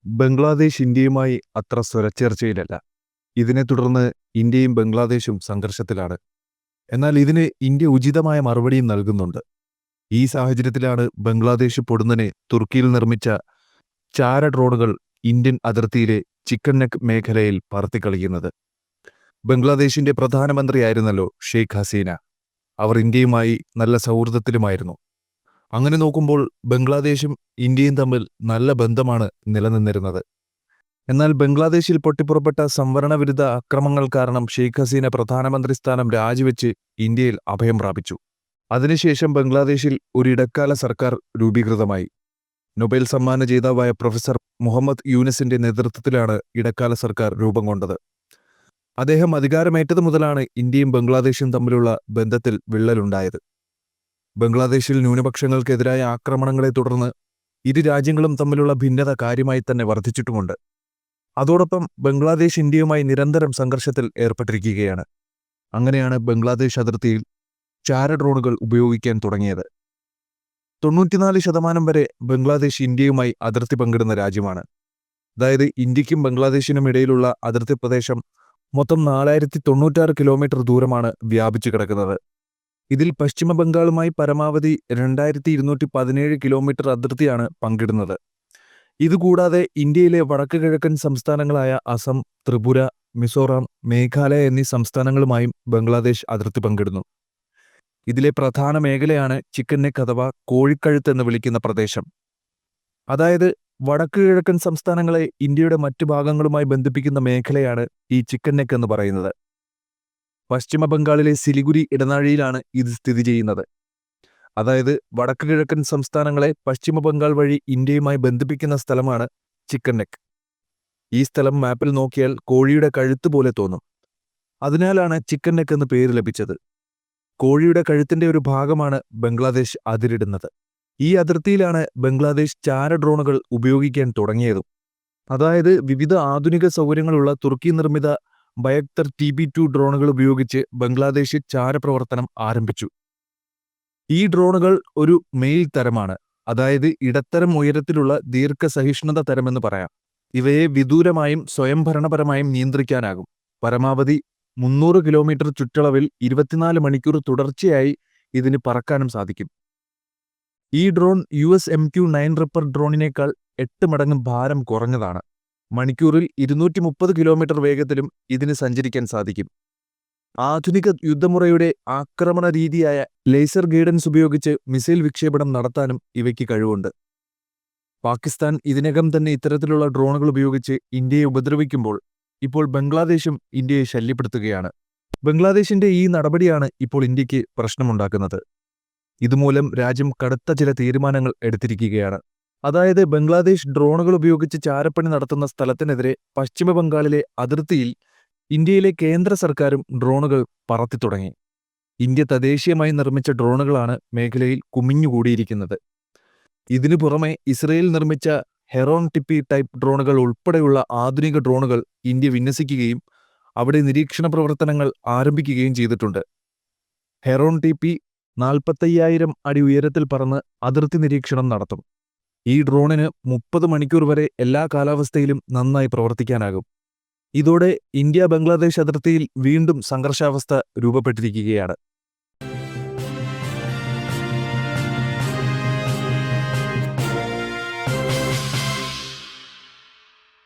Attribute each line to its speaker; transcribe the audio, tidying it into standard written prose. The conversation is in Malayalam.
Speaker 1: ബംഗ്ലാദേശ് ഇന്ത്യയുമായി അത്ര സ്വരച്ചേർച്ചയിലല്ല. ഇതിനെ തുടർന്ന് ഇന്ത്യയും ബംഗ്ലാദേശും സംഘർഷത്തിലാണ്. എന്നാൽ ഇതിന് ഇന്ത്യ ഉചിതമായ മറുപടിയും നൽകുന്നുണ്ട്. ഈ സാഹചര്യത്തിലാണ് ബംഗ്ലാദേശ് പൊടുന്നനെ തുർക്കിയിൽ നിർമ്മിച്ച ചാര ഡ്രോണുകൾ ഇന്ത്യൻ അതിർത്തിയിലെ ചിക്കൻ നെക്ക് മേഖലയിൽ പറത്തിക്കളിക്കുന്നത്. ബംഗ്ലാദേശിന്റെ പ്രധാനമന്ത്രിയായിരുന്നല്ലോ ഷെയ്ഖ് ഹസീന. അവർ ഇന്ത്യയുമായി നല്ല സൗഹൃദത്തിലുമായിരുന്നു. അങ്ങനെ നോക്കുമ്പോൾ ബംഗ്ലാദേശും ഇന്ത്യയും തമ്മിൽ നല്ല ബന്ധമാണ് നിലനിന്നിരുന്നത്. എന്നാൽ ബംഗ്ലാദേശിൽ പൊട്ടിപ്പുറപ്പെട്ട സംവരണ വിരുദ്ധ അക്രമങ്ങൾ കാരണം ഷെയ്ഖ് ഹസീന പ്രധാനമന്ത്രി സ്ഥാനം രാജിവെച്ച് ഇന്ത്യയിൽ അഭയം പ്രാപിച്ചു. അതിനുശേഷം ബംഗ്ലാദേശിൽ ഒരു ഇടക്കാല സർക്കാർ രൂപീകൃതമായി. നൊബേൽ സമ്മാന ജേതാവായ പ്രൊഫസർ മുഹമ്മദ് യൂനിസിന്റെ നേതൃത്വത്തിലാണ് ഇടക്കാല സർക്കാർ രൂപം കൊണ്ടത്. അദ്ദേഹം അധികാരമേറ്റതു മുതലാണ് ഇന്ത്യയും ബംഗ്ലാദേശും തമ്മിലുള്ള ബന്ധത്തിൽ വിള്ളലുണ്ടായത്. ബംഗ്ലാദേശിൽ ന്യൂനപക്ഷങ്ങൾക്കെതിരായ ആക്രമണങ്ങളെ തുടർന്ന് ഇരു രാജ്യങ്ങളും തമ്മിലുള്ള ഭിന്നത കാര്യമായി തന്നെ വർദ്ധിച്ചിട്ടുമുണ്ട്. അതോടൊപ്പം ബംഗ്ലാദേശ് ഇന്ത്യയുമായി നിരന്തരം സംഘർഷത്തിൽ ഏർപ്പെട്ടിരിക്കുകയാണ്. അങ്ങനെയാണ് ബംഗ്ലാദേശ് അതിർത്തിയിൽ ചാര ഡ്രോണുകൾ ഉപയോഗിക്കാൻ തുടങ്ങിയത്. 94% വരെ ബംഗ്ലാദേശ് ഇന്ത്യയുമായി അതിർത്തി പങ്കിടുന്ന രാജ്യമാണ്. അതായത് ഇന്ത്യക്കും ബംഗ്ലാദേശിനും ഇടയിലുള്ള അതിർത്തി പ്രദേശം മൊത്തം 4096 കിലോമീറ്റർ ദൂരമാണ് വ്യാപിച്ചു കിടക്കുന്നത്. ഇതിൽ പശ്ചിമ ബംഗാളുമായി പരമാവധി 2217 കിലോമീറ്റർ അതിർത്തിയാണ് പങ്കിടുന്നത്. ഇതുകൂടാതെ ഇന്ത്യയിലെ വടക്ക് കിഴക്കൻ സംസ്ഥാനങ്ങളായ അസം, ത്രിപുര, മിസോറാം, മേഘാലയ എന്നീ സംസ്ഥാനങ്ങളുമായും ബംഗ്ലാദേശ് അതിർത്തി പങ്കിടുന്നു. ഇതിലെ പ്രധാന മേഖലയാണ് ചിക്കൻ നെക്ക് അഥവാ കോഴിക്കഴുത്ത് എന്ന് വിളിക്കുന്ന പ്രദേശം. അതായത് വടക്ക് കിഴക്കൻ സംസ്ഥാനങ്ങളെ ഇന്ത്യയുടെ മറ്റു ഭാഗങ്ങളുമായി ബന്ധിപ്പിക്കുന്ന മേഖലയാണ് ഈ ചിക്കൻ നെക്ക് എന്ന് പറയുന്നത്. പശ്ചിമ ബംഗാളിലെ സിലിഗുരി ഇടനാഴിയിലാണ് ഇത് സ്ഥിതി ചെയ്യുന്നത്. അതായത് വടക്ക് കിഴക്കൻ സംസ്ഥാനങ്ങളെ പശ്ചിമ ബംഗാൾ വഴി ഇന്ത്യയുമായി ബന്ധിപ്പിക്കുന്ന സ്ഥലമാണ് ചിക്കൻ നെക്ക്. ഈ സ്ഥലം മാപ്പിൽ നോക്കിയാൽ കോഴിയുടെ കഴുത്ത് പോലെ തോന്നും. അതിനാലാണ് ചിക്കൻ നെക്ക് എന്ന് പേര് ലഭിച്ചത്. കോഴിയുടെ കഴുത്തിന്റെ ഒരു ഭാഗമാണ് ബംഗ്ലാദേശ് അതിരിടുന്നത്. ഈ അതിർത്തിയിലാണ് ബംഗ്ലാദേശ് ചാര ഡ്രോണുകൾ ഉപയോഗിക്കാൻ തുടങ്ങിയതും. അതായത് വിവിധ ആധുനിക സൗകര്യങ്ങളുള്ള തുർക്കി നിർമ്മിത ബയക്തർ TB2 ഡ്രോണുകൾ ഉപയോഗിച്ച് ബംഗ്ലാദേശ് ചാരപ്രവർത്തനം ആരംഭിച്ചു. ഈ ഡ്രോണുകൾ ഒരു മെയിൽ തരമാണ്. അതായത് ഇടത്തരം ഉയരത്തിലുള്ള ദീർഘസഹിഷ്ണുത തരമെന്ന് പറയാം. ഇവയെ വിദൂരമായും സ്വയംഭരണപരമായും നിയന്ത്രിക്കാനാകും. പരമാവധി 300 കിലോമീറ്റർ ചുറ്റളവിൽ 24 മണിക്കൂർ തുടർച്ചയായി ഇതിന് പറക്കാനും സാധിക്കും. ഈ ഡ്രോൺ US MQ-9 റിപ്പർ ഡ്രോണിനേക്കാൾ 8 മടങ്ങ് ഭാരം കുറഞ്ഞതാണ്. മണിക്കൂറിൽ 230 കിലോമീറ്റർ വേഗത്തിലും ഇതിന് സഞ്ചരിക്കാൻ സാധിക്കും. ആധുനിക യുദ്ധമുറയുടെ ആക്രമണ രീതിയായ ലേസർ ഗൈഡൻസ് ഉപയോഗിച്ച് മിസൈൽ വിക്ഷേപണം നടത്താനും ഇവയ്ക്ക് കഴിവുണ്ട്. പാകിസ്ഥാൻ ഇതിനകം തന്നെ ഇത്തരത്തിലുള്ള ഡ്രോണുകൾ ഉപയോഗിച്ച് ഇന്ത്യയെ ഉപദ്രവിക്കുമ്പോൾ ഇപ്പോൾ ബംഗ്ലാദേശും ഇന്ത്യയെ ശല്യപ്പെടുത്തുകയാണ്. ബംഗ്ലാദേശിന്റെ ഈ നടപടിയാണ് ഇപ്പോൾ ഇന്ത്യക്ക് പ്രശ്നമുണ്ടാക്കുന്നത്. ഇതുമൂലം രാജ്യം കടുത്ത ചില തീരുമാനങ്ങൾ എടുത്തിരിക്കുകയാണ്. അതായത് ബംഗ്ലാദേശ് ഡ്രോണുകൾ ഉപയോഗിച്ച് ചാരപ്പണി നടത്തുന്ന സ്ഥലത്തിനെതിരെ പശ്ചിമ ബംഗാളിലെ അതിർത്തിയിൽ ഇന്ത്യയിലെ കേന്ദ്ര സർക്കാരും ഡ്രോണുകൾ പറത്തിത്തുടങ്ങി. ഇന്ത്യ തദ്ദേശീയമായി നിർമ്മിച്ച ഡ്രോണുകളാണ് മേഖലയിൽ കുമിഞ്ഞുകൂടിയിരിക്കുന്നത്. ഇതിനു പുറമെ ഇസ്രയേൽ നിർമ്മിച്ച ഹെറോൺ ടിപ്പി ടൈപ്പ് ഡ്രോണുകൾ ഉൾപ്പെടെയുള്ള ആധുനിക ഡ്രോണുകൾ ഇന്ത്യ വിന്യസിക്കുകയും അവിടെ നിരീക്ഷണ പ്രവർത്തനങ്ങൾ ആരംഭിക്കുകയും ചെയ്തിട്ടുണ്ട്. ഹെറോൺ ടിപ്പി 45,000 അടി ഉയരത്തിൽ പറന്ന് അതിർത്തി നിരീക്ഷണം നടത്തും. ഈ ഡ്രോണിന് 30 മണിക്കൂർ വരെ എല്ലാ കാലാവസ്ഥയിലും നന്നായി പ്രവർത്തിക്കാനാകും. ഇതോടെ ഇന്ത്യ ബംഗ്ലാദേശ് അതിർത്തിയിൽ വീണ്ടും സംഘർഷാവസ്ഥ രൂപപ്പെട്ടിരിക്കുകയാണ്.